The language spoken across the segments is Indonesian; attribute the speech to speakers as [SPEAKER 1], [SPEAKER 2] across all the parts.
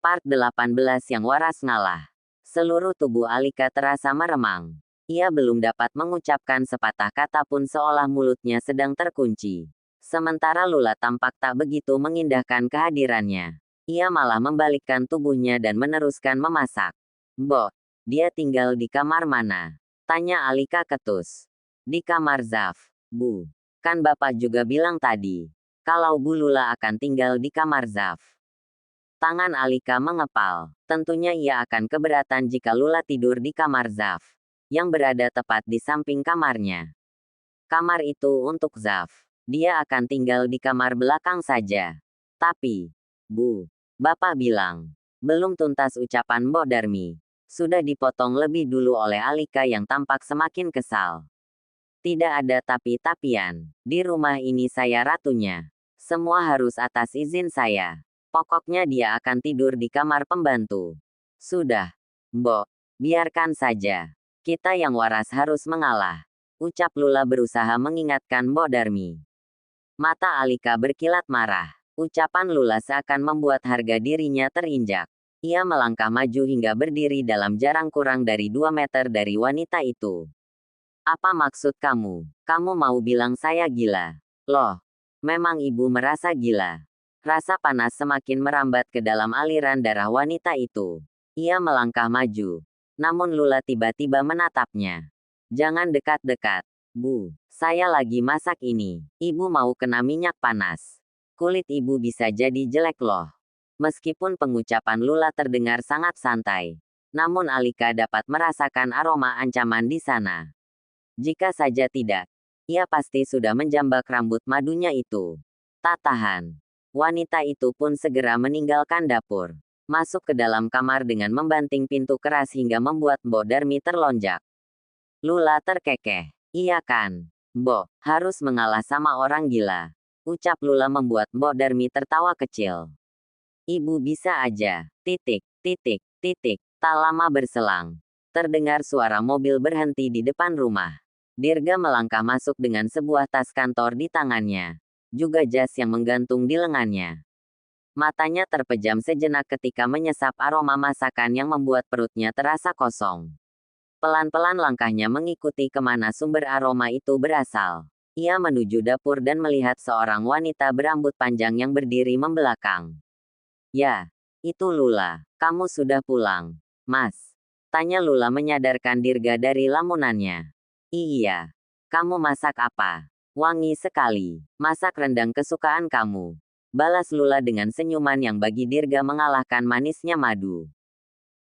[SPEAKER 1] Part 18 yang waras ngalah. Seluruh tubuh Alika terasa meremang. Ia belum dapat mengucapkan sepatah kata pun seolah mulutnya sedang terkunci. Sementara Lula tampak tak begitu mengindahkan kehadirannya. Ia malah membalikkan tubuhnya dan meneruskan memasak. "Mbok, dia tinggal di kamar mana?" tanya Alika ketus. "Di kamar Zaf, Bu. Kan Bapak juga bilang tadi, kalau Bu Lula akan tinggal di kamar Zaf." Tangan Alika mengepal. Tentunya ia akan keberatan jika Lula tidur di kamar Zaf, yang berada tepat di samping kamarnya. Kamar itu untuk Zaf. Dia akan tinggal di kamar belakang saja. "Tapi, Bu, Bapak bilang." Belum tuntas ucapan Mbok Darmi, sudah dipotong lebih dulu oleh Alika yang tampak semakin kesal. "Tidak ada tapi-tapian. Di rumah ini saya ratunya. Semua harus atas izin saya. Pokoknya dia akan tidur di kamar pembantu." "Sudah, Mbok. Biarkan saja. Kita yang waras harus mengalah," ucap Lula berusaha mengingatkan Mbok Darmi. Mata Alika berkilat marah. Ucapan Lula seakan membuat harga dirinya terinjak. Ia melangkah maju hingga berdiri dalam jarak kurang dari 2 meter dari wanita itu. "Apa maksud kamu? Kamu mau bilang saya gila?" "Loh, memang ibu merasa gila?" Rasa panas semakin merambat ke dalam aliran darah wanita itu. Ia melangkah maju. Namun Lula tiba-tiba menatapnya. "Jangan dekat-dekat, Bu. Saya lagi masak ini. Ibu mau kena minyak panas. Kulit ibu bisa jadi jelek loh." Meskipun pengucapan Lula terdengar sangat santai, namun Alika dapat merasakan aroma ancaman di sana. Jika saja tidak, ia pasti sudah menjambak rambut madunya itu. Tak tahan. Wanita itu pun segera meninggalkan dapur. Masuk ke dalam kamar dengan membanting pintu keras hingga membuat Mbok Darmi terlonjak. Lula terkekeh. "Iya kan, Mbok, harus mengalah sama orang gila," ucap Lula membuat Mbok Darmi tertawa kecil. "Ibu bisa aja. Titik, titik, titik." Tak lama berselang, terdengar suara mobil berhenti di depan rumah. Dirga melangkah masuk dengan sebuah tas kantor di tangannya, juga jas yang menggantung di lengannya. Matanya terpejam sejenak ketika menyesap aroma masakan yang membuat perutnya terasa kosong. Pelan-pelan langkahnya mengikuti kemana sumber aroma itu berasal. Ia menuju dapur dan melihat seorang wanita berambut panjang yang berdiri membelakang. "Ya, itu Lula. Kamu sudah pulang, Mas?" tanya Lula menyadarkan Dirga dari lamunannya. "Iya. Kamu masak apa? Wangi sekali. Masak rendang kesukaan kamu," balas Lula dengan senyuman yang bagi Dirga mengalahkan manisnya madu.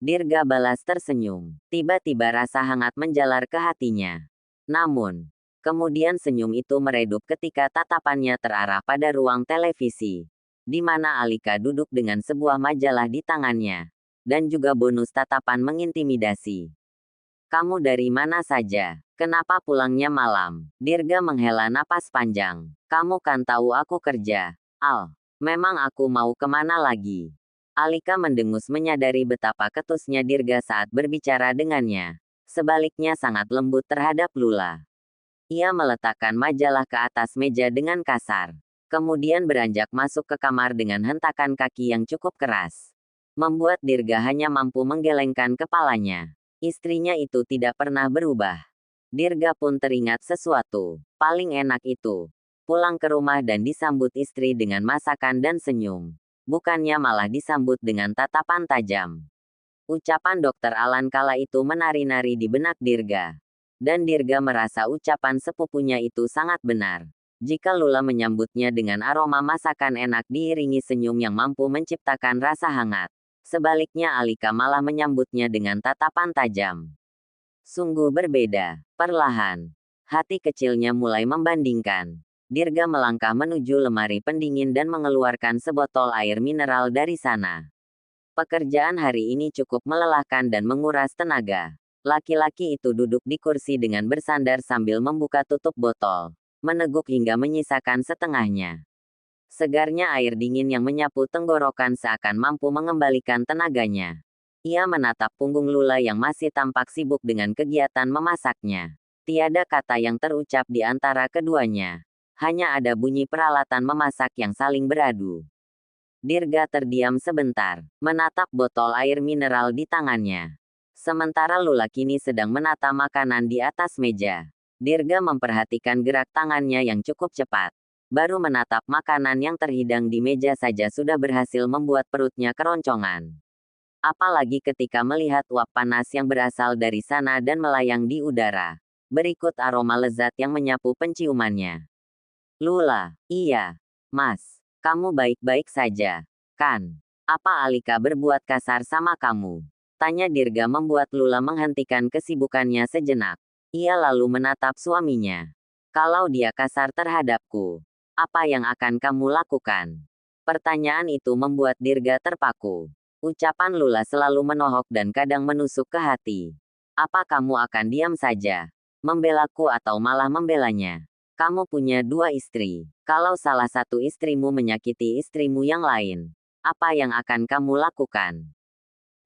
[SPEAKER 1] Dirga balas tersenyum. Tiba-tiba rasa hangat menjalar ke hatinya. Namun, kemudian senyum itu meredup ketika tatapannya terarah pada ruang televisi, di mana Alika duduk dengan sebuah majalah di tangannya, dan juga bonus tatapan mengintimidasi. "Kamu dari mana saja? Kenapa pulangnya malam?" Dirga menghela napas panjang. "Kamu kan tahu aku kerja, Al. Memang aku mau kemana lagi?" Alika mendengus menyadari betapa ketusnya Dirga saat berbicara dengannya. Sebaliknya sangat lembut terhadap Lula. Ia meletakkan majalah ke atas meja dengan kasar. Kemudian beranjak masuk ke kamar dengan hentakan kaki yang cukup keras, membuat Dirga hanya mampu menggelengkan kepalanya. Istrinya itu tidak pernah berubah. Dirga pun teringat sesuatu. Paling enak itu pulang ke rumah dan disambut istri dengan masakan dan senyum, bukannya malah disambut dengan tatapan tajam. Ucapan Dokter Alan kala itu menari-nari di benak Dirga. Dan Dirga merasa ucapan sepupunya itu sangat benar. Jika Lula menyambutnya dengan aroma masakan enak diiringi senyum yang mampu menciptakan rasa hangat, sebaliknya Alika malah menyambutnya dengan tatapan tajam. Sungguh berbeda. Perlahan, hati kecilnya mulai membandingkan. Dirga melangkah menuju lemari pendingin dan mengeluarkan sebotol air mineral dari sana. Pekerjaan hari ini cukup melelahkan dan menguras tenaga. Laki-laki itu duduk di kursi dengan bersandar sambil membuka tutup botol, meneguk hingga menyisakan setengahnya. Segarnya air dingin yang menyapu tenggorokan seakan mampu mengembalikan tenaganya. Ia menatap punggung Lula yang masih tampak sibuk dengan kegiatan memasaknya. Tiada kata yang terucap di antara keduanya. Hanya ada bunyi peralatan memasak yang saling beradu. Dirga terdiam sebentar, menatap botol air mineral di tangannya. Sementara Lula kini sedang menata makanan di atas meja. Dirga memperhatikan gerak tangannya yang cukup cepat. Baru menatap makanan yang terhidang di meja saja sudah berhasil membuat perutnya keroncongan. Apalagi ketika melihat uap panas yang berasal dari sana dan melayang di udara. Berikut aroma lezat yang menyapu penciumannya. Lula, iya, Mas, kamu baik-baik saja, kan? Apa Alika berbuat kasar sama kamu? Tanya Dirga membuat Lula menghentikan kesibukannya sejenak. Ia lalu menatap suaminya. Kalau dia kasar terhadapku, apa yang akan kamu lakukan? Pertanyaan itu membuat Dirga terpaku. Ucapan Lula selalu menohok dan kadang menusuk ke hati. Apa kamu akan diam saja? Membelaku atau malah membelanya? Kamu punya 2 istri. Kalau salah satu istrimu menyakiti istrimu yang lain, apa yang akan kamu lakukan?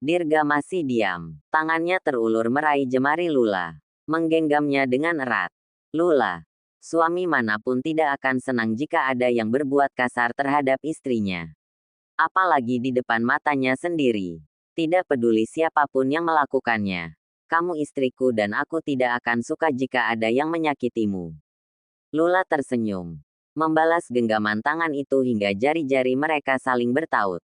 [SPEAKER 1] Dirga masih diam. Tangannya terulur meraih jemari Lula. Menggenggamnya dengan erat. Lula, suami manapun tidak akan senang jika ada yang berbuat kasar terhadap istrinya. Apalagi di depan matanya sendiri. Tidak peduli siapapun yang melakukannya. Kamu istriku dan aku tidak akan suka jika ada yang menyakitimu. Lula tersenyum. Membalas genggaman tangan itu hingga jari-jari mereka saling bertaut.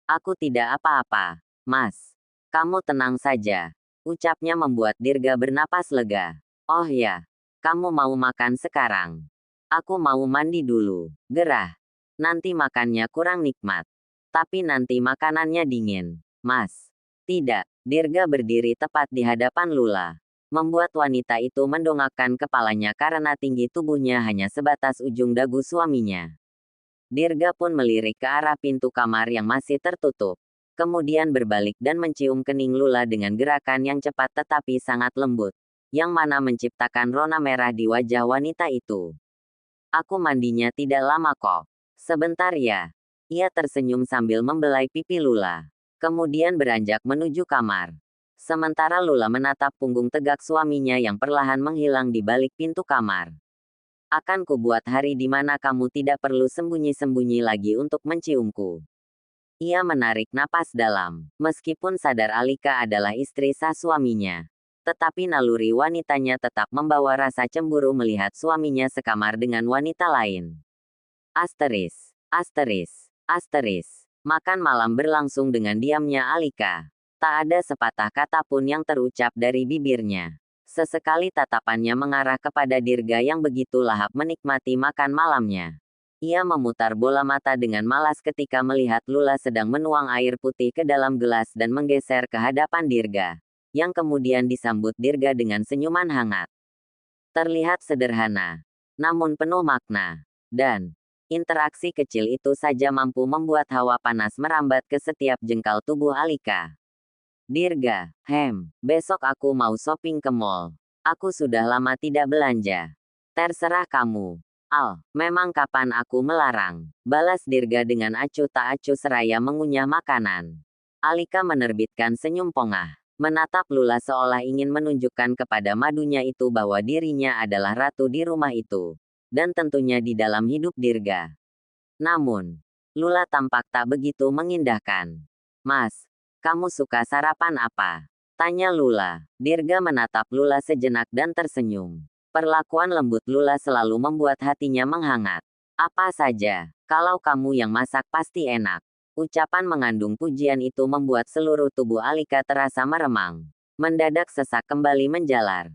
[SPEAKER 1] Aku tidak apa-apa, Mas. Kamu tenang saja. Ucapnya membuat Dirga bernapas lega. Oh ya, kamu mau makan sekarang? Aku mau mandi dulu. Gerah. Nanti makannya kurang nikmat. Tapi nanti makanannya dingin, Mas. Tidak, Dirga berdiri tepat di hadapan Lula. Membuat wanita itu mendongakkan kepalanya karena tinggi tubuhnya hanya sebatas ujung dagu suaminya. Dirga pun melirik ke arah pintu kamar yang masih tertutup. Kemudian berbalik dan mencium kening Lula dengan gerakan yang cepat tetapi sangat lembut, yang mana menciptakan rona merah di wajah wanita itu. Aku mandinya tidak lama kok. Sebentar ya. Ia tersenyum sambil membelai pipi Lula. Kemudian beranjak menuju kamar. Sementara Lula menatap punggung tegak suaminya yang perlahan menghilang di balik pintu kamar. Akan kubuat hari di mana kamu tidak perlu sembunyi-sembunyi lagi untuk menciumku. Ia menarik napas dalam. Meskipun sadar Alika adalah istri sah suaminya, tetapi naluri wanitanya tetap membawa rasa cemburu melihat suaminya sekamar dengan wanita lain. Asteris, asteris, asteris. Makan malam berlangsung dengan diamnya Alika. Tak ada sepatah kata pun yang terucap dari bibirnya. Sesekali tatapannya mengarah kepada Dirga yang begitu lahap menikmati makan malamnya. Ia memutar bola mata dengan malas ketika melihat Lula sedang menuang air putih ke dalam gelas dan menggeser ke hadapan Dirga, yang kemudian disambut Dirga dengan senyuman hangat. Terlihat sederhana, namun penuh makna. Dan interaksi kecil itu saja mampu membuat hawa panas merambat ke setiap jengkal tubuh Alika. Dirga, besok aku mau shopping ke mall. Aku sudah lama tidak belanja. Terserah kamu. Al, memang kapan aku melarang? Balas Dirga dengan acuh tak acuh seraya mengunyah makanan. Alika menerbitkan senyum pongah. Menatap Lula seolah ingin menunjukkan kepada madunya itu bahwa dirinya adalah ratu di rumah itu. Dan tentunya di dalam hidup Dirga. Namun, Lula tampak tak begitu mengindahkan. Mas, kamu suka sarapan apa? Tanya Lula. Dirga menatap Lula sejenak dan tersenyum. Perlakuan lembut Lula selalu membuat hatinya menghangat. Apa saja, kalau kamu yang masak pasti enak. Ucapan mengandung pujian itu membuat seluruh tubuh Alika terasa meremang. Mendadak sesak kembali menjalar.